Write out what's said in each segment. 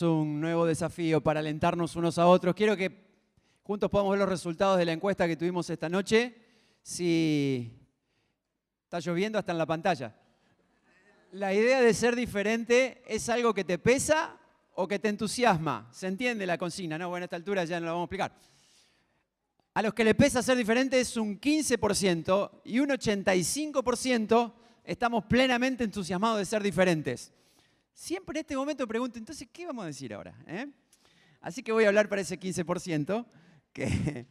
Un nuevo desafío para alentarnos unos a otros. Quiero que juntos podamos ver los resultados de la encuesta que tuvimos esta noche. Si está lloviendo, hasta en la pantalla. La idea de ser diferente es algo que te pesa o que te entusiasma. ¿Se entiende la consigna? No, bueno, a esta altura ya no lo vamos a explicar. A los que les pesa ser diferente es un 15% y un 85% estamos plenamente entusiasmados de ser diferentes. Siempre en este momento me pregunto, entonces, ¿qué vamos a decir ahora? Así que voy a hablar para ese 15%, que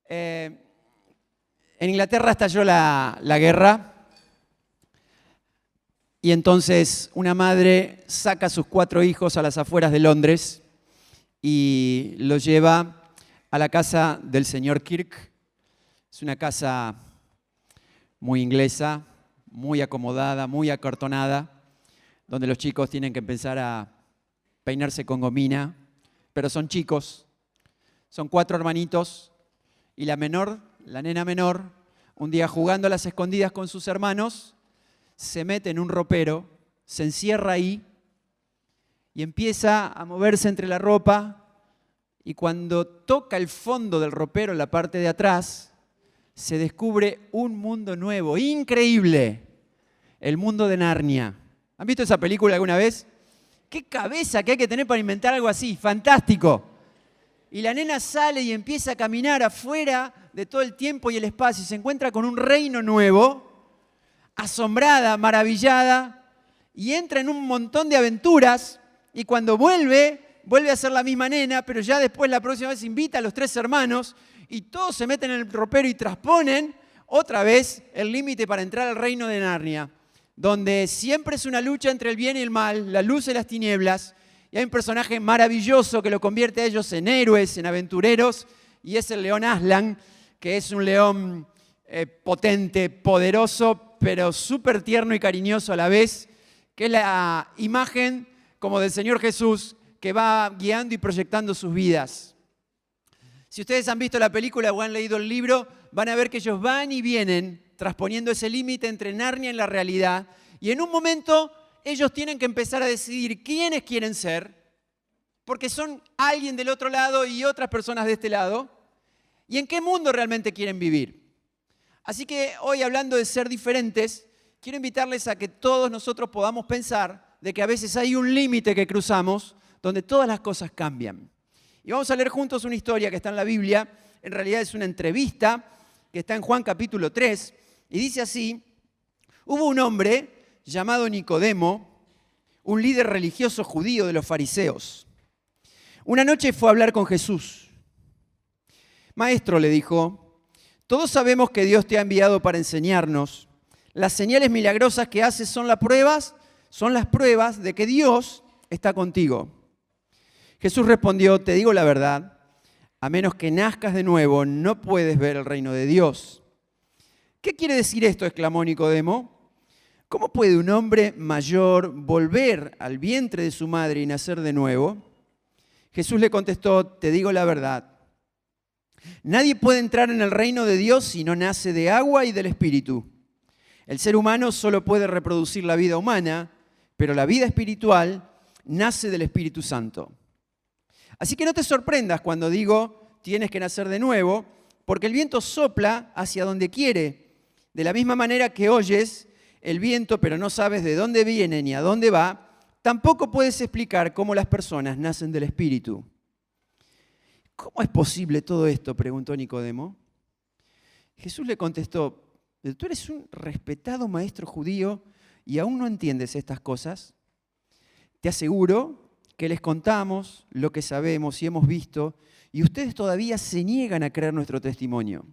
en Inglaterra estalló la guerra, y entonces una madre saca a sus 4 hijos a las afueras de Londres y los lleva a la casa del señor Kirk. Es una casa muy inglesa, muy acomodada, muy acartonada, donde los chicos tienen que empezar a peinarse con gomina, pero son chicos, son 4 hermanitos, y la menor, la nena menor, un día jugando a las escondidas con sus hermanos, se mete en un ropero, se encierra ahí y empieza a moverse entre la ropa, y cuando toca el fondo del ropero, en la parte de atrás, se descubre un mundo nuevo, increíble, el mundo de Narnia. ¿Han visto esa película alguna vez? ¡Qué cabeza que hay que tener para inventar algo así! ¡Fantástico! Y la nena sale y empieza a caminar afuera de todo el tiempo y el espacio y se encuentra con un reino nuevo, asombrada, maravillada, y entra en un montón de aventuras, y cuando vuelve a ser la misma nena, pero ya después la próxima vez invita a los 3 hermanos, y todos se meten en el ropero y trasponen otra vez el límite para entrar al reino de Narnia, donde siempre es una lucha entre el bien y el mal, la luz y las tinieblas, y hay un personaje maravilloso que lo convierte a ellos en héroes, en aventureros, y es el león Aslan, que es un león potente, poderoso, pero súper tierno y cariñoso a la vez, que es la imagen como del Señor Jesús, que va guiando y proyectando sus vidas. Si ustedes han visto la película o han leído el libro, van a ver que ellos van y vienen transponiendo ese límite entre Narnia y la realidad. Y en un momento ellos tienen que empezar a decidir quiénes quieren ser, porque son alguien del otro lado y otras personas de este lado, y en qué mundo realmente quieren vivir. Así que hoy, hablando de ser diferentes, quiero invitarles a que todos nosotros podamos pensar de que a veces hay un límite que cruzamos donde todas las cosas cambian. Y vamos a leer juntos una historia que está en la Biblia. En realidad es una entrevista que está en Juan capítulo 3. Y dice así: hubo un hombre llamado Nicodemo, un líder religioso judío de los fariseos. Una noche fue a hablar con Jesús. Maestro, le dijo, todos sabemos que Dios te ha enviado para enseñarnos. Las señales milagrosas que haces son las pruebas de que Dios está contigo. Jesús respondió, te digo la verdad, a menos que nazcas de nuevo, no puedes ver el reino de Dios. ¿Qué quiere decir esto?, exclamó Nicodemo. ¿Cómo puede un hombre mayor volver al vientre de su madre y nacer de nuevo? Jesús le contestó, te digo la verdad. Nadie puede entrar en el reino de Dios si no nace de agua y del Espíritu. El ser humano solo puede reproducir la vida humana, pero la vida espiritual nace del Espíritu Santo. Así que no te sorprendas cuando digo tienes que nacer de nuevo, porque el viento sopla hacia donde quiere. De la misma manera que oyes el viento, pero no sabes de dónde viene ni a dónde va, tampoco puedes explicar cómo las personas nacen del Espíritu. ¿Cómo es posible todo esto?, preguntó Nicodemo. Jesús le contestó, ¿tú eres un respetado maestro judío y aún no entiendes estas cosas? Te aseguro que les contamos lo que sabemos y hemos visto, y ustedes todavía se niegan a creer nuestro testimonio.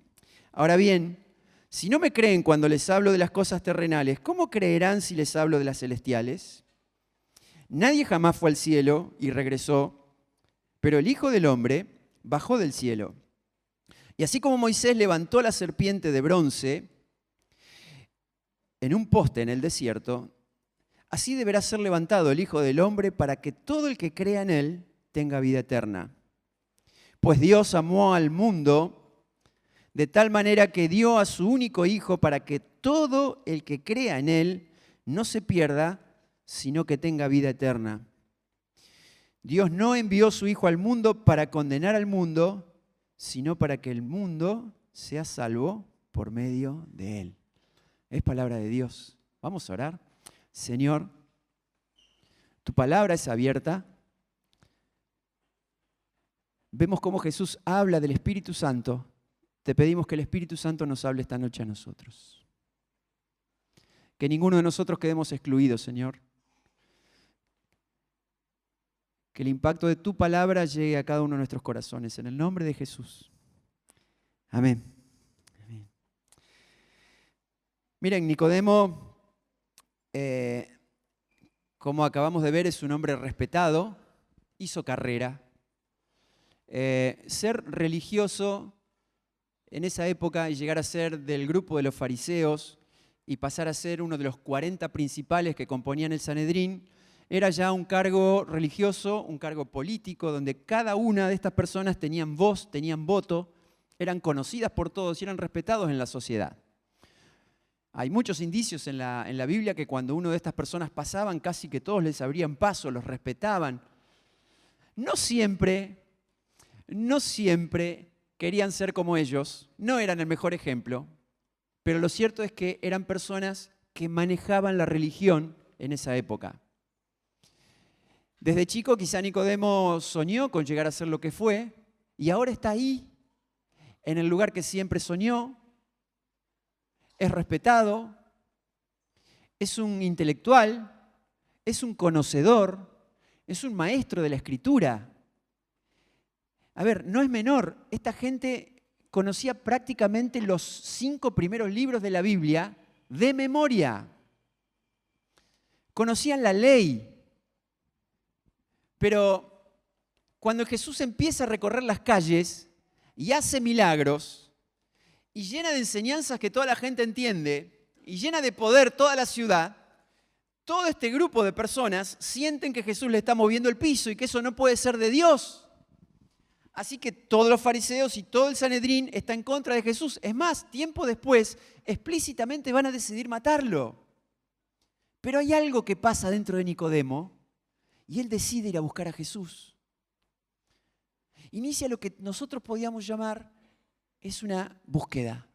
Ahora bien, si no me creen cuando les hablo de las cosas terrenales, ¿cómo creerán si les hablo de las celestiales? Nadie jamás fue al cielo y regresó, pero el Hijo del Hombre bajó del cielo. Y así como Moisés levantó la serpiente de bronce en un poste en el desierto, así deberá ser levantado el Hijo del Hombre para que todo el que crea en Él tenga vida eterna. Pues Dios amó al mundo de tal manera que dio a su único Hijo para que todo el que crea en Él no se pierda, sino que tenga vida eterna. Dios no envió a su Hijo al mundo para condenar al mundo, sino para que el mundo sea salvo por medio de Él. Es palabra de Dios. Vamos a orar. Señor, tu palabra es abierta. Vemos cómo Jesús habla del Espíritu Santo. Te pedimos que el Espíritu Santo nos hable esta noche a nosotros. Que ninguno de nosotros quedemos excluidos, Señor. Que el impacto de tu palabra llegue a cada uno de nuestros corazones. En el nombre de Jesús. Amén. Amén. Miren, Nicodemo, como acabamos de ver, es un hombre respetado. Hizo carrera. Ser religioso en esa época y llegar a ser del grupo de los fariseos y pasar a ser uno de los 40 principales que componían el Sanedrín, era ya un cargo religioso, un cargo político, donde cada una de estas personas tenían voz, tenían voto, eran conocidas por todos y eran respetados en la sociedad. Hay muchos indicios en la Biblia que cuando uno de estas personas pasaban, casi que todos les abrían paso, los respetaban. No siempre querían ser como ellos, no eran el mejor ejemplo, pero lo cierto es que eran personas que manejaban la religión en esa época. Desde chico quizá Nicodemo soñó con llegar a ser lo que fue y ahora está ahí, en el lugar que siempre soñó, es respetado, es un intelectual, es un conocedor, es un maestro de la Escritura. A ver, no es menor, esta gente conocía prácticamente los 5 primeros libros de la Biblia de memoria. Conocían la ley. Pero cuando Jesús empieza a recorrer las calles y hace milagros y llena de enseñanzas que toda la gente entiende y llena de poder toda la ciudad, todo este grupo de personas sienten que Jesús le está moviendo el piso y que eso no puede ser de Dios. Así que todos los fariseos y todo el Sanedrín está en contra de Jesús. Es más, tiempo después, explícitamente van a decidir matarlo. Pero hay algo que pasa dentro de Nicodemo y él decide ir a buscar a Jesús. Inicia lo que nosotros podíamos llamar es una búsqueda.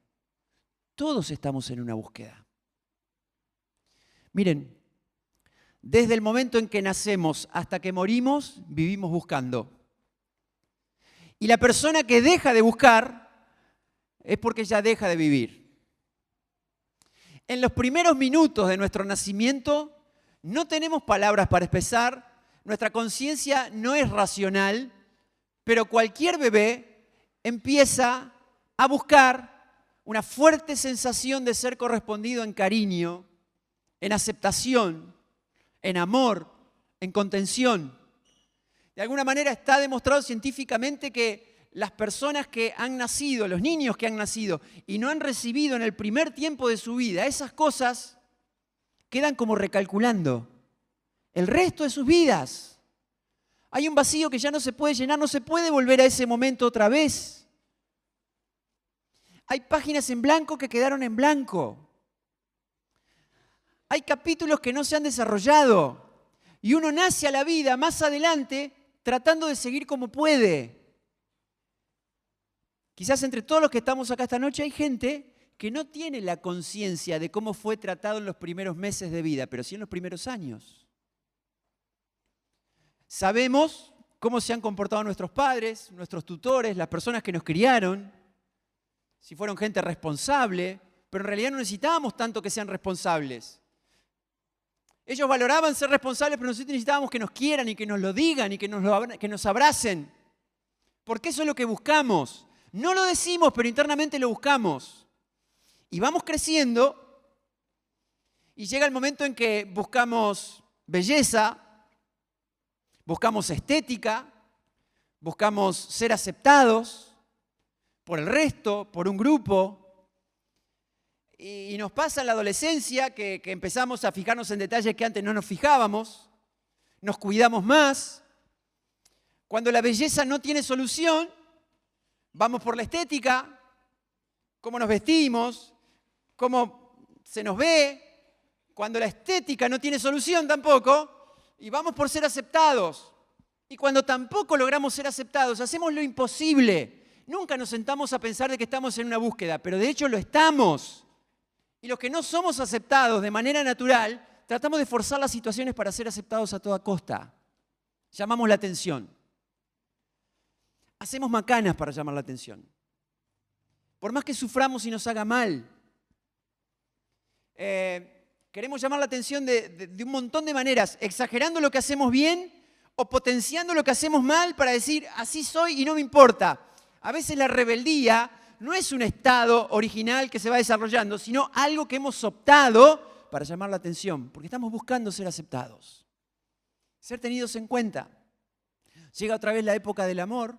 Todos estamos en una búsqueda. Miren, desde el momento en que nacemos hasta que morimos, vivimos buscando. Y la persona que deja de buscar es porque ya deja de vivir. En los primeros minutos de nuestro nacimiento no tenemos palabras para expresar, nuestra conciencia no es racional, pero cualquier bebé empieza a buscar una fuerte sensación de ser correspondido en cariño, en aceptación, en amor, en contención. De alguna manera está demostrado científicamente que las personas que han nacido, los niños que han nacido y no han recibido en el primer tiempo de su vida esas cosas, quedan como recalculando el resto de sus vidas. Hay un vacío que ya no se puede llenar, no se puede volver a ese momento otra vez. Hay páginas en blanco que quedaron en blanco. Hay capítulos que no se han desarrollado. Y uno nace a la vida más adelante tratando de seguir como puede. Quizás entre todos los que estamos acá esta noche hay gente que no tiene la conciencia de cómo fue tratado en los primeros meses de vida, pero sí en los primeros años. Sabemos cómo se han comportado nuestros padres, nuestros tutores, las personas que nos criaron, si fueron gente responsable, pero en realidad no necesitábamos tanto que sean responsables. Ellos valoraban ser responsables, pero nosotros necesitábamos que nos quieran y que nos lo digan y que nos abracen. Porque eso es lo que buscamos. No lo decimos, pero internamente lo buscamos. Y vamos creciendo y llega el momento en que buscamos belleza, buscamos estética, buscamos ser aceptados por el resto, por un grupo. Y nos pasa en la adolescencia que empezamos a fijarnos en detalles que antes no nos fijábamos, nos cuidamos más. Cuando la belleza no tiene solución, vamos por la estética, cómo nos vestimos, cómo se nos ve, Cuando la estética no tiene solución tampoco, y vamos por ser aceptados. Y cuando tampoco logramos ser aceptados, hacemos lo imposible. Nunca nos sentamos a pensar de que estamos en una búsqueda, pero de hecho lo estamos. Y los que no somos aceptados de manera natural, tratamos de forzar las situaciones para ser aceptados a toda costa. Llamamos la atención. Hacemos macanas para llamar la atención. Por más que suframos y nos haga mal. Queremos llamar la atención de un montón de maneras, exagerando lo que hacemos bien o potenciando lo que hacemos mal para decir, así soy y no me importa. A veces la rebeldía no es un estado original que se va desarrollando, sino algo que hemos optado para llamar la atención, porque estamos buscando ser aceptados, ser tenidos en cuenta. Llega otra vez la época del amor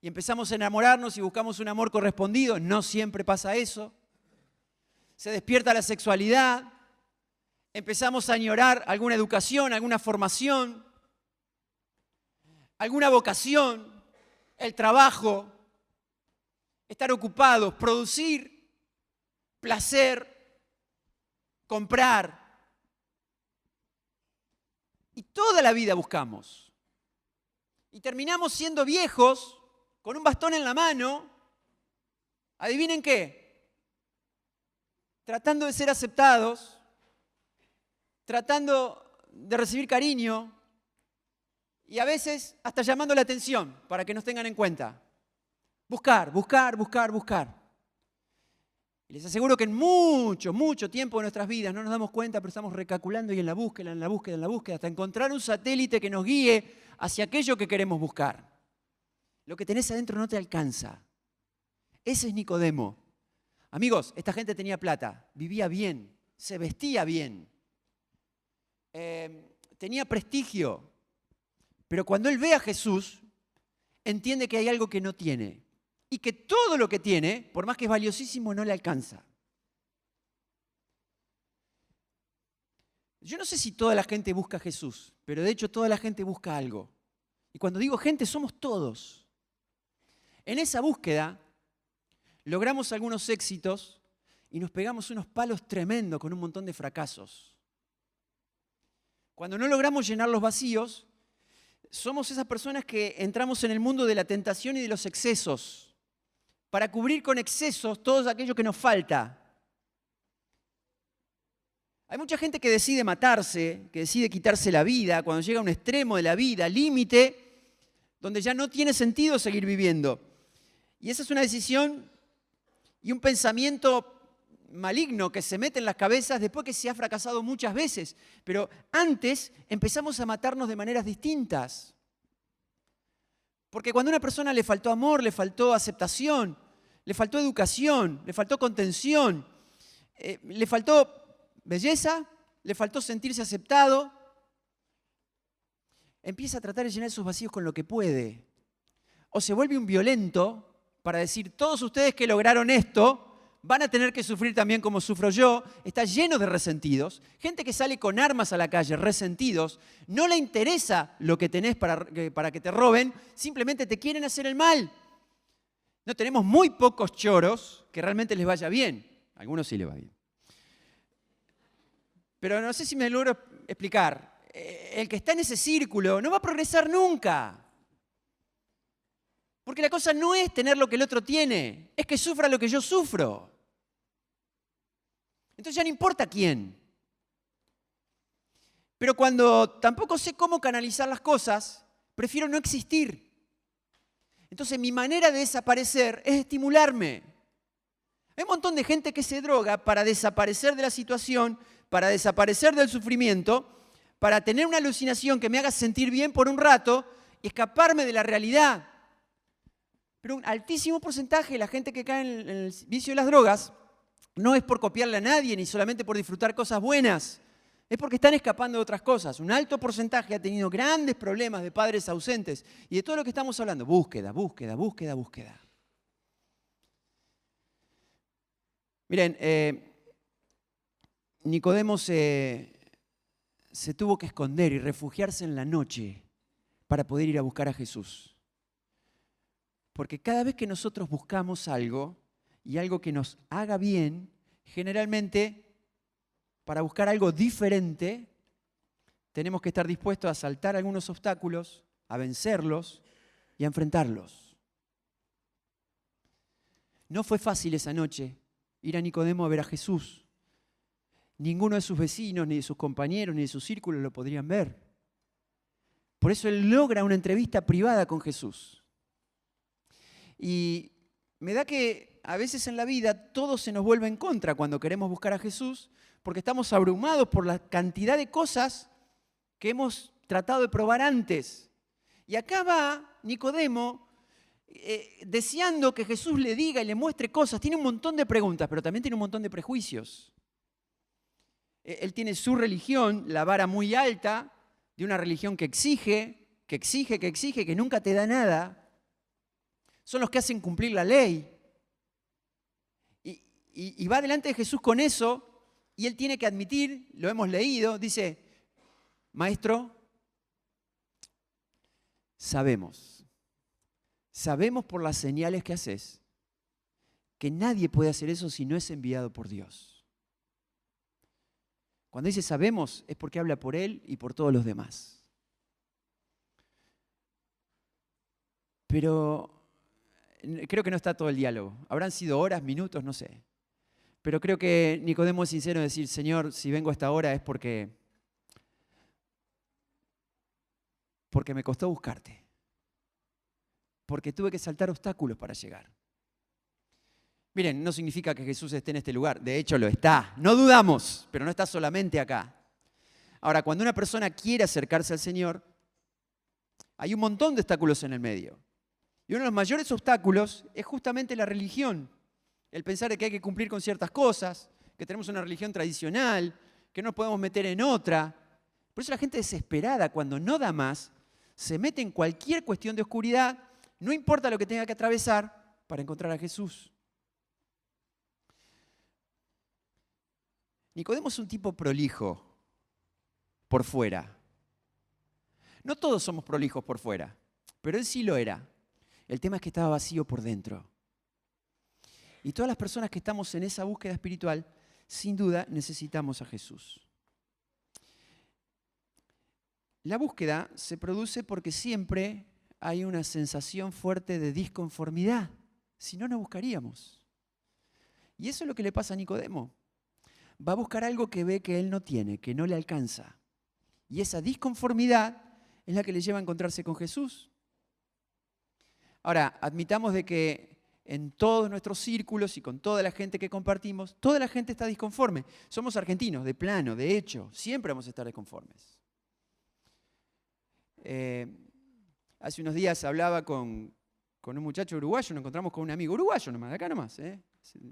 y empezamos a enamorarnos y buscamos un amor correspondido. No siempre pasa eso. Se despierta la sexualidad, empezamos a añorar alguna educación, alguna formación, alguna vocación, el trabajo, estar ocupados, producir, placer, comprar. Y toda la vida buscamos. Y terminamos siendo viejos, con un bastón en la mano. ¿Adivinen qué? Tratando de ser aceptados, tratando de recibir cariño y a veces hasta llamando la atención para que nos tengan en cuenta. Buscar, buscar, buscar, buscar. Y les aseguro que en mucho tiempo de nuestras vidas no nos damos cuenta, pero estamos recalculando y en la búsqueda, en la búsqueda, en la búsqueda, hasta encontrar un satélite que nos guíe hacia aquello que queremos buscar. Lo que tenés adentro no te alcanza. Ese es Nicodemo. Amigos, esta gente tenía plata, vivía bien, se vestía bien, tenía prestigio. Pero cuando él ve a Jesús, entiende que hay algo que no tiene. Y que todo lo que tiene, por más que es valiosísimo, no le alcanza. Yo no sé si toda la gente busca a Jesús, pero de hecho toda la gente busca algo. Y cuando digo gente, somos todos. En esa búsqueda logramos algunos éxitos y nos pegamos unos palos tremendos con un montón de fracasos. Cuando no logramos llenar los vacíos, somos esas personas que entramos en el mundo de la tentación y de los excesos para cubrir con excesos todo aquello que nos falta. Hay mucha gente que decide matarse, que decide quitarse la vida cuando llega a un extremo de la vida, límite, donde ya no tiene sentido seguir viviendo. Y esa es una decisión y un pensamiento maligno que se mete en las cabezas después que se ha fracasado muchas veces. Pero antes empezamos a matarnos de maneras distintas. Porque cuando a una persona le faltó amor, le faltó aceptación, le faltó educación, le faltó contención, le faltó belleza, le faltó sentirse aceptado, empieza a tratar de llenar esos vacíos con lo que puede. O se vuelve un violento para decir, todos ustedes que lograron esto van a tener que sufrir también como sufro yo. Está lleno de resentidos. Gente que sale con armas a la calle, resentidos. No le interesa lo que tenés para que te roben, simplemente te quieren hacer el mal. No tenemos muy pocos choros que realmente les vaya bien. A algunos sí les va bien. Pero no sé si me logro explicar. El que está en ese círculo no va a progresar nunca. Porque la cosa no es tener lo que el otro tiene, es que sufra lo que yo sufro. Entonces ya no importa quién. Pero cuando tampoco sé cómo canalizar las cosas, prefiero no existir. Entonces mi manera de desaparecer es estimularme. Hay un montón de gente que se droga para desaparecer de la situación, para desaparecer del sufrimiento, para tener una alucinación que me haga sentir bien por un rato y escaparme de la realidad. Pero un altísimo porcentaje de la gente que cae en el vicio de las drogas no es por copiarle a nadie ni solamente por disfrutar cosas buenas. Es porque están escapando de otras cosas. Un alto porcentaje ha tenido grandes problemas de padres ausentes. Y de todo lo que estamos hablando, búsqueda, búsqueda, búsqueda, búsqueda. Miren, Nicodemo se tuvo que esconder y refugiarse en la noche para poder ir a buscar a Jesús. Porque cada vez que nosotros buscamos algo y algo que nos haga bien, generalmente para buscar algo diferente, tenemos que estar dispuestos a saltar algunos obstáculos, a vencerlos y a enfrentarlos. No fue fácil esa noche ir a Nicodemo a ver a Jesús. Ninguno de sus vecinos, ni de sus compañeros, ni de sus círculos lo podrían ver. Por eso él logra una entrevista privada con Jesús. Y me da que a veces en la vida todo se nos vuelve en contra cuando queremos buscar a Jesús, porque estamos abrumados por la cantidad de cosas que hemos tratado de probar antes. Y acá va Nicodemo deseando que Jesús le diga y le muestre cosas. Tiene un montón de preguntas, pero también tiene un montón de prejuicios. Él tiene su religión, la vara muy alta, de una religión que exige, que nunca te da nada. Son los que hacen cumplir la ley. Y va delante de Jesús con eso, y él tiene que admitir, lo hemos leído, dice, Maestro, sabemos por las señales que haces, que nadie puede hacer eso si no es enviado por Dios. Cuando dice sabemos, es porque habla por él y por todos los demás. Pero creo que no está todo el diálogo. Habrán sido horas, minutos, no sé. Pero creo que Nicodemo es sincero en decir, Señor, si vengo a esta hora es porque me costó buscarte. Porque tuve que saltar obstáculos para llegar. Miren, no significa que Jesús esté en este lugar. De hecho, lo está. No dudamos, pero no está solamente acá. Ahora, cuando una persona quiere acercarse al Señor, hay un montón de obstáculos en el medio. Y uno de los mayores obstáculos es justamente la religión. El pensar de que hay que cumplir con ciertas cosas, que tenemos una religión tradicional, que no nos podemos meter en otra. Por eso la gente desesperada, cuando no da más, se mete en cualquier cuestión de oscuridad, no importa lo que tenga que atravesar, para encontrar a Jesús. Nicodemo es un tipo prolijo por fuera. No todos somos prolijos por fuera, pero él sí lo era. El tema es que estaba vacío por dentro. Y todas las personas que estamos en esa búsqueda espiritual, sin duda necesitamos a Jesús. La búsqueda se produce porque siempre hay una sensación fuerte de disconformidad. Si no, no buscaríamos. Y eso es lo que le pasa a Nicodemo. Va a buscar algo que ve que él no tiene, que no le alcanza. Y esa disconformidad es la que le lleva a encontrarse con Jesús. Ahora, admitamos de que en todos nuestros círculos y con toda la gente que compartimos, toda la gente está disconforme. Somos argentinos, de plano, de hecho, siempre vamos a estar disconformes. Hace unos días hablaba con un muchacho uruguayo, nos encontramos con un amigo uruguayo nomás, de acá nomás,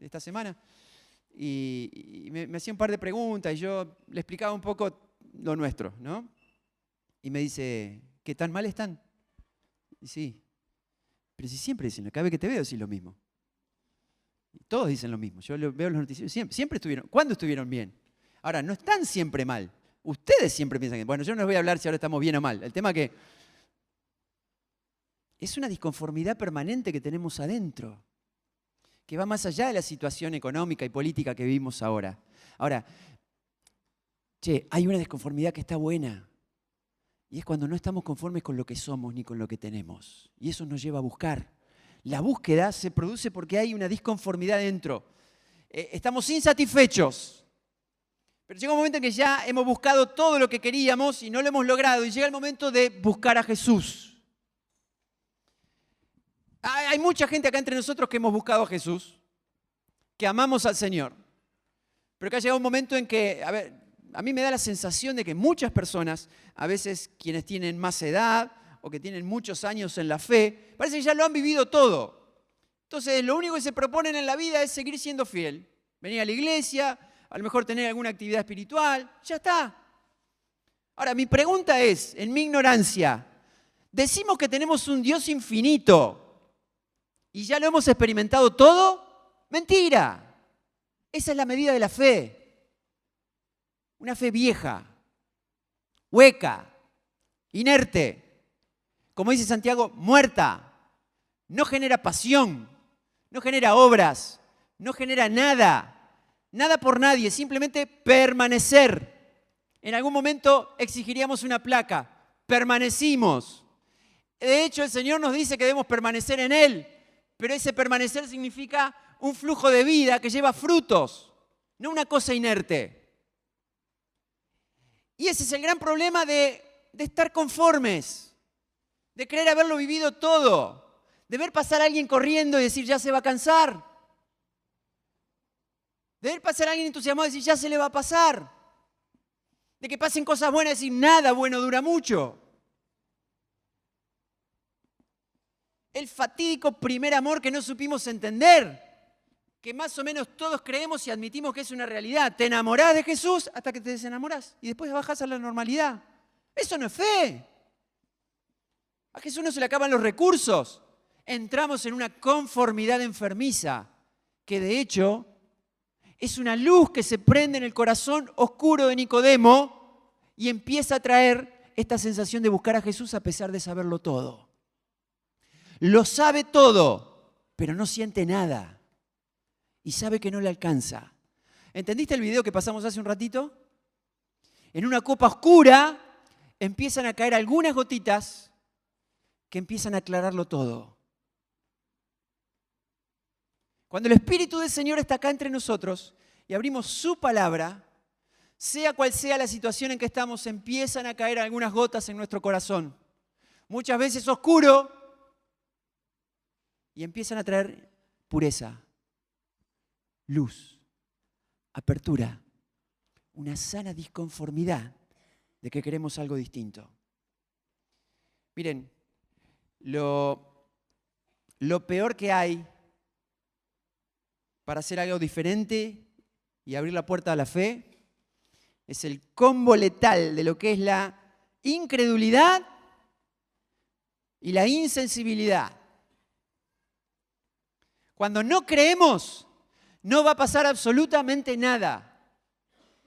esta semana, y me hacía un par de preguntas y yo le explicaba un poco lo nuestro, ¿no? Y me dice, ¿qué tan mal están? Y sí, pero si siempre dicen, cada vez que te veo decís lo mismo. Y todos dicen lo mismo, yo veo los noticiarios, siempre estuvieron, ¿cuándo estuvieron bien? Ahora, no están siempre mal, ustedes siempre piensan que, bueno, yo no les voy a hablar si ahora estamos bien o mal, el tema que es una disconformidad permanente que tenemos adentro, que va más allá de la situación económica y política que vivimos ahora. Ahora, hay una disconformidad que está buena. Y es cuando no estamos conformes con lo que somos ni con lo que tenemos. Y eso nos lleva a buscar. La búsqueda se produce porque hay una disconformidad dentro. Estamos insatisfechos. Pero llega un momento en que ya hemos buscado todo lo que queríamos y no lo hemos logrado. Y llega el momento de buscar a Jesús. Hay mucha gente acá entre nosotros que hemos buscado a Jesús, que amamos al Señor. Pero que ha llegado un momento en que, a mí me da la sensación de que muchas personas, a veces quienes tienen más edad o que tienen muchos años en la fe, parece que ya lo han vivido todo. Entonces, lo único que se proponen en la vida es seguir siendo fiel. Venir a la iglesia, a lo mejor tener alguna actividad espiritual, ya está. Ahora, mi pregunta es, en mi ignorancia, decimos que tenemos un Dios infinito y ya lo hemos experimentado todo. Mentira. Esa es la medida de la fe. Una fe vieja, hueca, inerte, como dice Santiago, muerta. No genera pasión, no genera obras, no genera nada. Nada por nadie, simplemente permanecer. En algún momento exigiríamos una placa. Permanecimos. De hecho, el Señor nos dice que debemos permanecer en Él, pero ese permanecer significa un flujo de vida que lleva frutos, no una cosa inerte. Y ese es el gran problema de estar conformes, de creer haberlo vivido todo, de ver pasar a alguien corriendo y decir, ya se va a cansar. De ver pasar a alguien entusiasmado y decir, ya se le va a pasar. De que pasen cosas buenas y decir, nada bueno dura mucho. El fatídico primer amor que no supimos entender, que más o menos todos creemos y admitimos que es una realidad. Te enamorás de Jesús hasta que te desenamorás y después bajás a la normalidad. Eso no es fe. A Jesús no se le acaban los recursos. Entramos en una conformidad enfermiza, que de hecho es una luz que se prende en el corazón oscuro de Nicodemo y empieza a traer esta sensación de buscar a Jesús a pesar de saberlo todo. Lo sabe todo, pero no siente nada y sabe que no le alcanza. ¿Entendiste el video que pasamos hace un ratito? En una copa oscura empiezan a caer algunas gotitas que empiezan a aclararlo todo. Cuando el Espíritu del Señor está acá entre nosotros y abrimos su palabra, sea cual sea la situación en que estamos, empiezan a caer algunas gotas en nuestro corazón. Muchas veces oscuro y empiezan a traer pureza, luz, apertura, una sana disconformidad de que queremos algo distinto. Miren, lo peor que hay para hacer algo diferente y abrir la puerta a la fe es el combo letal de lo que es la incredulidad y la insensibilidad. Cuando no creemos, no va a pasar absolutamente nada,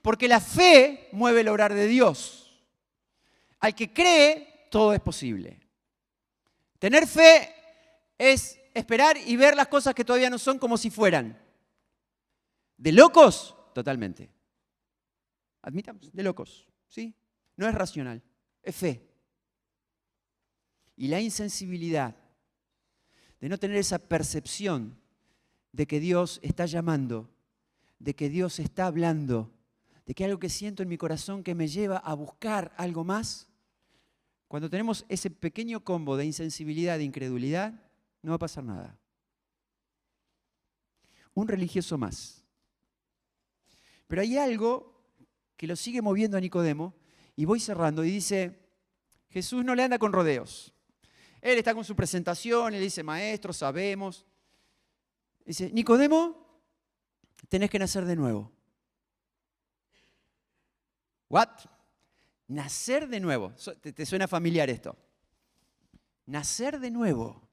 porque la fe mueve el obrar de Dios. Al que cree, todo es posible. Tener fe es esperar y ver las cosas que todavía no son como si fueran. ¿De locos? Totalmente. Admitamos, de locos, ¿sí? No es racional, es fe. Y la insensibilidad de no tener esa percepción de que Dios está llamando, de que Dios está hablando, de que hay algo que siento en mi corazón que me lleva a buscar algo más. Cuando tenemos ese pequeño combo de insensibilidad e incredulidad, no va a pasar nada. Un religioso más. Pero hay algo que lo sigue moviendo a Nicodemo, y voy cerrando, y dice, Jesús no le anda con rodeos. Él está con su presentación, él dice, maestro, sabemos. Dice, Nicodemo, tenés que nacer de nuevo. ¿What? Nacer de nuevo. ¿Te suena familiar esto? Nacer de nuevo.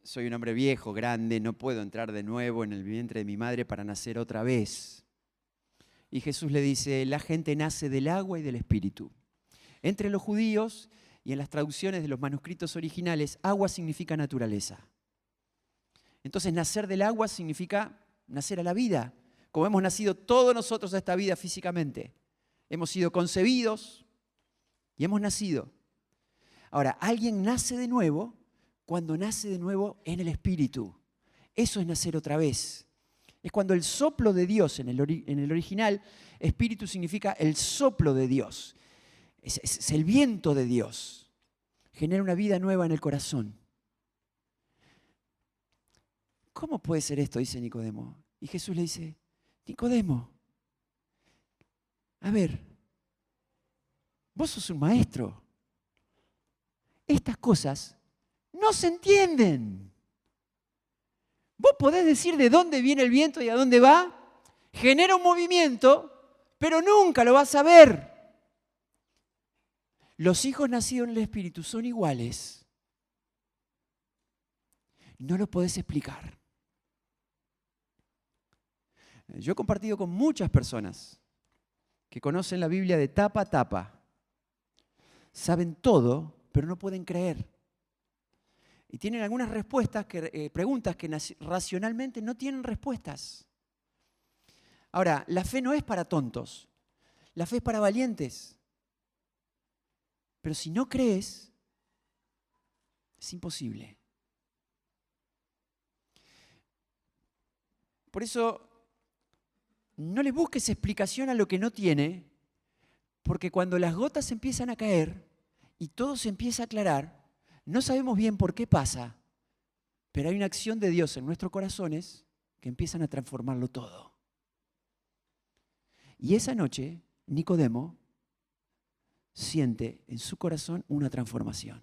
Soy un hombre viejo, grande, no puedo entrar de nuevo en el vientre de mi madre para nacer otra vez. Y Jesús le dice, la gente nace del agua y del espíritu. Entre los judíos y en las traducciones de los manuscritos originales, agua significa naturaleza. Entonces, nacer del agua significa nacer a la vida, como hemos nacido todos nosotros a esta vida físicamente. Hemos sido concebidos y hemos nacido. Ahora, alguien nace de nuevo cuando nace de nuevo en el Espíritu. Eso es nacer otra vez. Es cuando el soplo de Dios, en el original, Espíritu significa el soplo de Dios. Es el viento de Dios. Genera una vida nueva en el corazón. ¿Cómo puede ser esto? Dice Nicodemo. Y Jesús le dice, Nicodemo, a ver, vos sos un maestro. Estas cosas no se entienden. Vos podés decir de dónde viene el viento y a dónde va, genera un movimiento, pero nunca lo vas a ver. Los hijos nacidos en el Espíritu son iguales. No lo podés explicar. Yo he compartido con muchas personas que conocen la Biblia de tapa a tapa. Saben todo, pero no pueden creer. Y tienen algunas respuestas, preguntas que racionalmente no tienen respuestas. Ahora, la fe no es para tontos. La fe es para valientes. Pero si no crees, es imposible. Por eso, no le busques explicación a lo que no tiene, porque cuando las gotas empiezan a caer y todo se empieza a aclarar, no sabemos bien por qué pasa, pero hay una acción de Dios en nuestros corazones que empiezan a transformarlo todo. Y esa noche, Nicodemo siente en su corazón una transformación.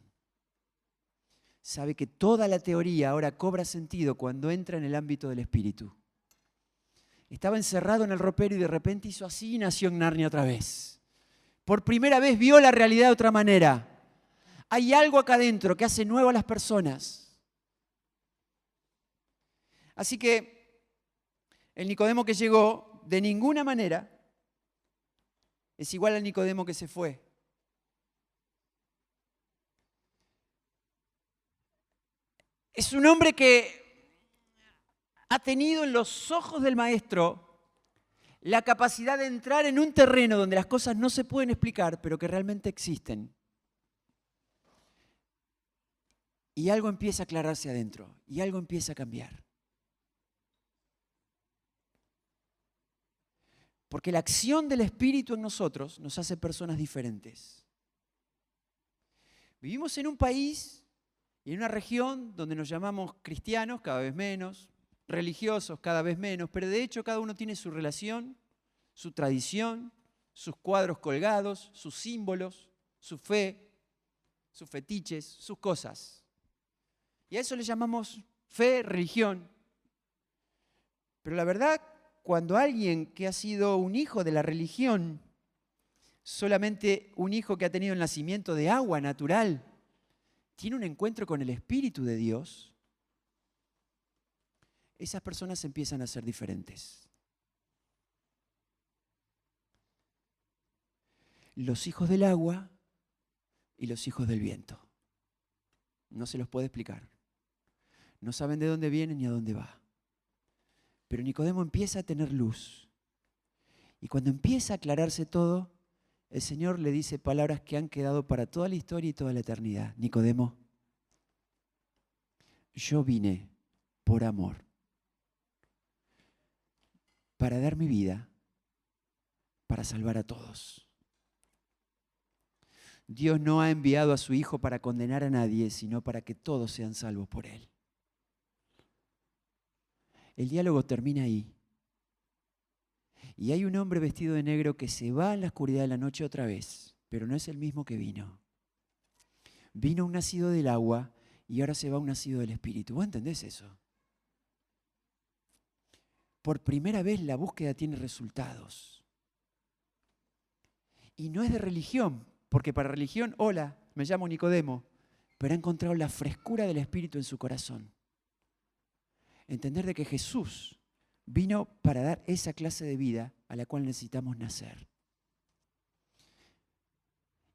Sabe que toda la teoría ahora cobra sentido cuando entra en el ámbito del espíritu. Estaba encerrado en el ropero y de repente hizo así y nació en Narnia otra vez. Por primera vez vio la realidad de otra manera. Hay algo acá adentro que hace nuevo a las personas. Así que el Nicodemo que llegó, de ninguna manera, es igual al Nicodemo que se fue. Es un hombre que ha tenido en los ojos del maestro la capacidad de entrar en un terreno donde las cosas no se pueden explicar, pero que realmente existen. Y algo empieza a aclararse adentro, y algo empieza a cambiar. Porque la acción del Espíritu en nosotros nos hace personas diferentes. Vivimos en un país y en una región donde nos llamamos cristianos cada vez menos, religiosos cada vez menos, pero de hecho cada uno tiene su relación, su tradición, sus cuadros colgados, sus símbolos, su fe, sus fetiches, sus cosas. Y a eso le llamamos fe, religión. Pero la verdad, cuando alguien que ha sido un hijo de la religión, solamente un hijo que ha tenido el nacimiento de agua natural, tiene un encuentro con el Espíritu de Dios, esas personas empiezan a ser diferentes. Los hijos del agua y los hijos del viento. No se los puede explicar. No saben de dónde vienen ni a dónde va. Pero Nicodemo empieza a tener luz. Y cuando empieza a aclararse todo, el Señor le dice palabras que han quedado para toda la historia y toda la eternidad. Nicodemo, yo vine por amor, para dar mi vida, para salvar a todos. Dios no ha enviado a su Hijo para condenar a nadie, sino para que todos sean salvos por Él. El diálogo termina ahí. Y hay un hombre vestido de negro que se va en la oscuridad de la noche otra vez, pero no es el mismo que vino. Vino un nacido del agua y ahora se va un nacido del Espíritu. ¿Vos entendés eso? Por primera vez la búsqueda tiene resultados. Y no es de religión, porque para religión, hola, me llamo Nicodemo, pero ha encontrado la frescura del Espíritu en su corazón. Entender de que Jesús vino para dar esa clase de vida a la cual necesitamos nacer.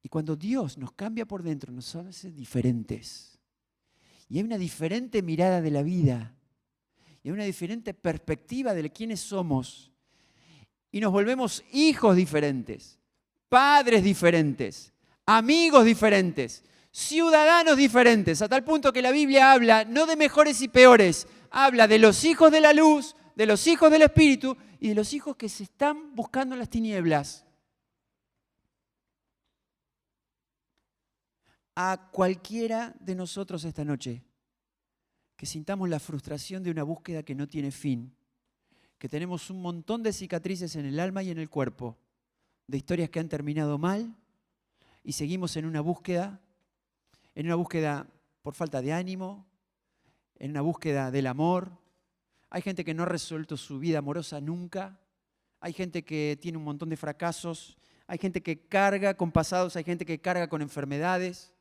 Y cuando Dios nos cambia por dentro, nos hace diferentes. Y hay una diferente mirada de la vida. Y hay una diferente perspectiva de quiénes somos. Y nos volvemos hijos diferentes, padres diferentes, amigos diferentes, ciudadanos diferentes, a tal punto que la Biblia habla no de mejores y peores, habla de los hijos de la luz, de los hijos del Espíritu y de los hijos que se están buscando en las tinieblas. A cualquiera de nosotros esta noche que sintamos la frustración de una búsqueda que no tiene fin, que tenemos un montón de cicatrices en el alma y en el cuerpo, de historias que han terminado mal y seguimos en una búsqueda por falta de ánimo, en una búsqueda del amor. Hay gente que no ha resuelto su vida amorosa nunca, hay gente que tiene un montón de fracasos, hay gente que carga con pasados, hay gente que carga con enfermedades.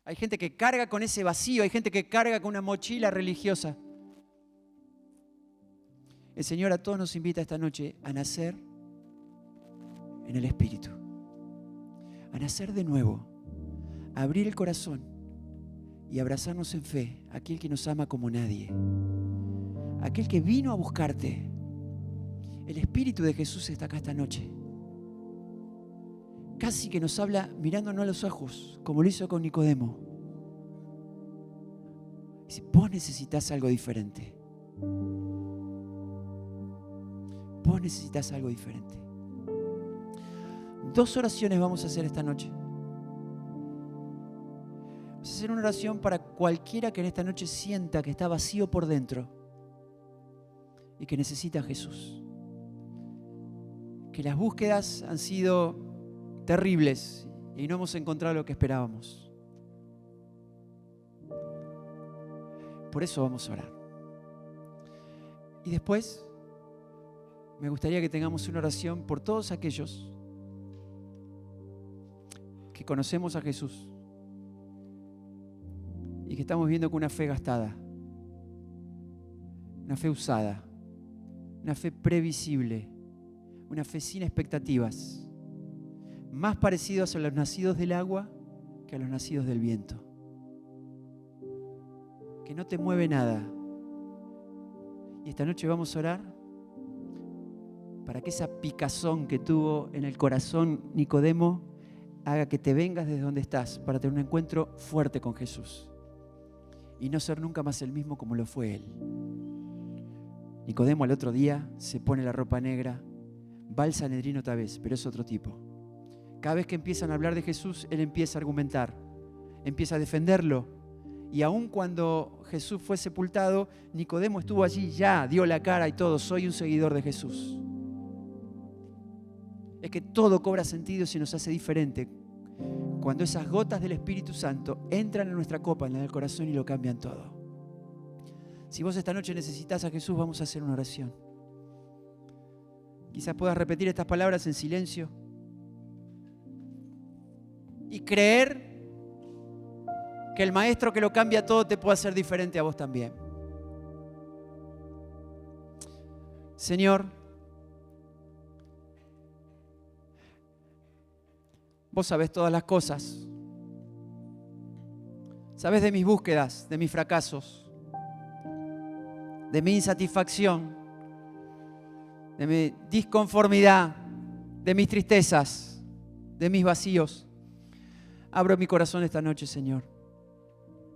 Hay gente que carga con ese vacío, hay gente que carga con una mochila religiosa. El Señor a todos nos invita esta noche a nacer en el Espíritu, a nacer de nuevo, a abrir el corazón y abrazarnos en fe a aquel que nos ama como nadie, aquel que vino a buscarte. El Espíritu de Jesús está acá esta noche. Casi que nos habla mirándonos a los ojos, como lo hizo con Nicodemo. Dice, vos necesitas algo diferente. Vos necesitas algo diferente. 2 oraciones vamos a hacer esta noche. Vamos a hacer una oración para cualquiera que en esta noche sienta que está vacío por dentro y que necesita a Jesús. Que las búsquedas han sido terribles y no hemos encontrado lo que esperábamos. Por eso vamos a orar. Y después me gustaría que tengamos una oración por todos aquellos que conocemos a Jesús y que estamos viendo con una fe gastada, una fe usada, una fe previsible, una fe sin expectativas, más parecidos a los nacidos del agua que a los nacidos del viento. Que no te mueve nada. Y esta noche vamos a orar para que esa picazón que tuvo en el corazón Nicodemo haga que te vengas desde donde estás para tener un encuentro fuerte con Jesús y no ser nunca más el mismo como lo fue él. Nicodemo al otro día se pone la ropa negra, va al Sanedrín otra vez, pero es otro tipo. Cada vez que empiezan a hablar de Jesús, él empieza a argumentar, empieza a defenderlo. Y aun cuando Jesús fue sepultado, Nicodemo estuvo allí, ya dio la cara y todo, soy un seguidor de Jesús. Es que todo cobra sentido y se nos hace diferente cuando esas gotas del Espíritu Santo entran en nuestra copa, en la del corazón, y lo cambian todo. Si vos esta noche necesitas a Jesús, vamos a hacer una oración. Quizás puedas repetir estas palabras en silencio y creer que el Maestro que lo cambia todo te puede hacer diferente a vos también. Señor, vos sabés todas las cosas. Sabés de mis búsquedas, de mis fracasos, de mi insatisfacción, de mi disconformidad, de mis tristezas, de mis vacíos. Abro mi corazón esta noche, Señor.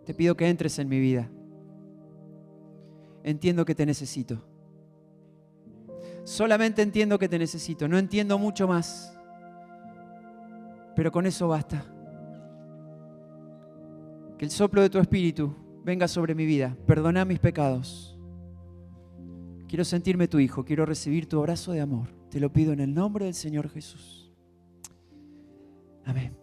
Te pido que entres en mi vida. Entiendo que te necesito. Solamente entiendo que te necesito. No entiendo mucho más. Pero con eso basta. Que el soplo de tu Espíritu venga sobre mi vida. Perdona mis pecados. Quiero sentirme tu hijo. Quiero recibir tu abrazo de amor. Te lo pido en el nombre del Señor Jesús. Amén.